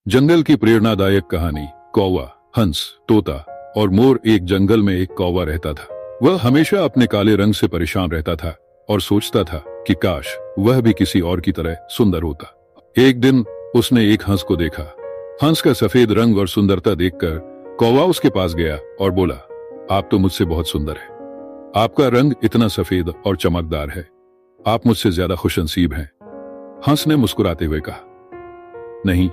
जंगल की प्रेरणादायक कहानी। कौवा, हंस, तोता और मोर। एक जंगल में एक कौवा रहता था। वह हमेशा अपने काले रंग से परेशान रहता था और सोचता था कि काश वह भी किसी और की तरह सुंदर होता। एक दिन उसने एक हंस को देखा। हंस का सफेद रंग और सुंदरता देखकर कौवा उसके पास गया और बोला, आप तो मुझसे बहुत सुंदर है। आपका रंग इतना सफेद और चमकदार है। आप मुझसे ज्यादा खुशनसीब हैं। हंस ने मुस्कुराते हुए कहा, नहीं,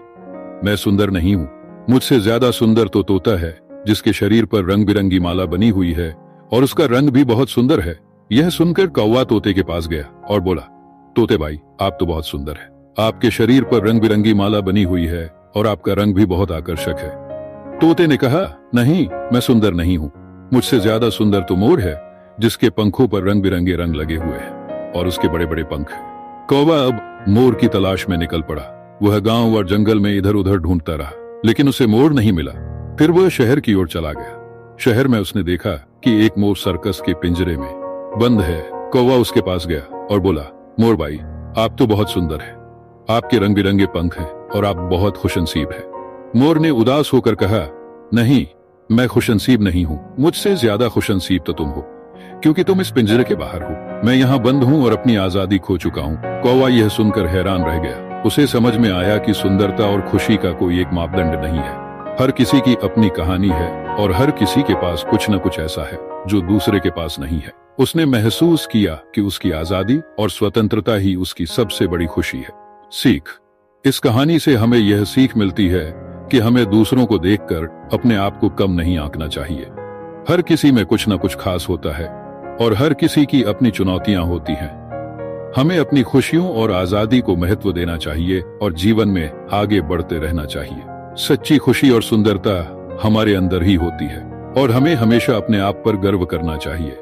मैं सुंदर नहीं हूं। मुझसे ज्यादा सुंदर तो तोता है, जिसके शरीर पर रंग बिरंगी माला बनी हुई है और उसका रंग भी बहुत सुंदर है। यह सुनकर कौवा तोते के पास गया और बोला, तोते भाई, आप तो बहुत सुंदर है। आपके शरीर पर रंग बिरंगी माला बनी हुई है और आपका रंग भी बहुत आकर्षक है। तोते ने कहा, नहीं, मैं सुंदर नहीं हूं। मुझसे ज्यादा सुंदर तो मोर है, जिसके पंखों पर रंग बिरंगे रंग लगे हुए हैं और उसके बड़े बड़े पंख हैं। कौवा अब मोर की तलाश में निकल पड़ा। वह गांव और जंगल में इधर उधर ढूंढता रहा, लेकिन उसे मोर नहीं मिला। फिर वह शहर की ओर चला गया। शहर में उसने देखा कि एक मोर सर्कस के पिंजरे में बंद है। कौवा उसके पास गया और बोला, मोर भाई, आप तो बहुत सुंदर हैं। आपके रंग बिरंगे पंख हैं और आप बहुत खुशनसीब हैं। मोर ने उदास होकर कहा, नहीं, मैं खुशनसीब नहीं हूं। मुझसे ज्यादा खुशनसीब तो तुम हो, क्योंकि तुम इस पिंजरे के बाहर हो। मैं यहाँ बंद हूँ और अपनी आजादी खो चुका हूँ। कौवा यह सुनकर हैरान रह गया। उसे समझ में आया कि सुंदरता और खुशी का कोई एक मापदंड नहीं है। हर किसी की अपनी कहानी है और हर किसी के पास कुछ न कुछ ऐसा है जो दूसरे के पास नहीं है। उसने महसूस किया कि उसकी आजादी और स्वतंत्रता ही उसकी सबसे बड़ी खुशी है। सीख। इस कहानी से हमें यह सीख मिलती है कि हमें दूसरों को देखकर अपने आप को कम नहीं आंकना चाहिए। हर किसी में कुछ न कुछ खास होता है और हर किसी की अपनी चुनौतियां होती हैं। हमें अपनी खुशियों और आजादी को महत्व देना चाहिए और जीवन में आगे बढ़ते रहना चाहिए। सच्ची खुशी और सुंदरता हमारे अंदर ही होती है और हमें हमेशा अपने आप पर गर्व करना चाहिए।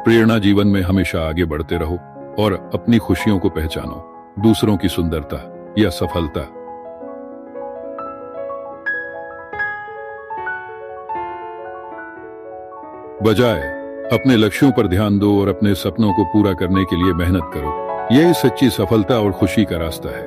प्रेरणा जीवन में हमेशा आगे बढ़ते रहो और अपनी खुशियों को पहचानो, दूसरों की सुंदरता या सफलता। बजाय अपने लक्ष्यों पर ध्यान दो और अपने सपनों को पूरा करने के लिए मेहनत करो। यही सच्ची सफलता और खुशी का रास्ता है।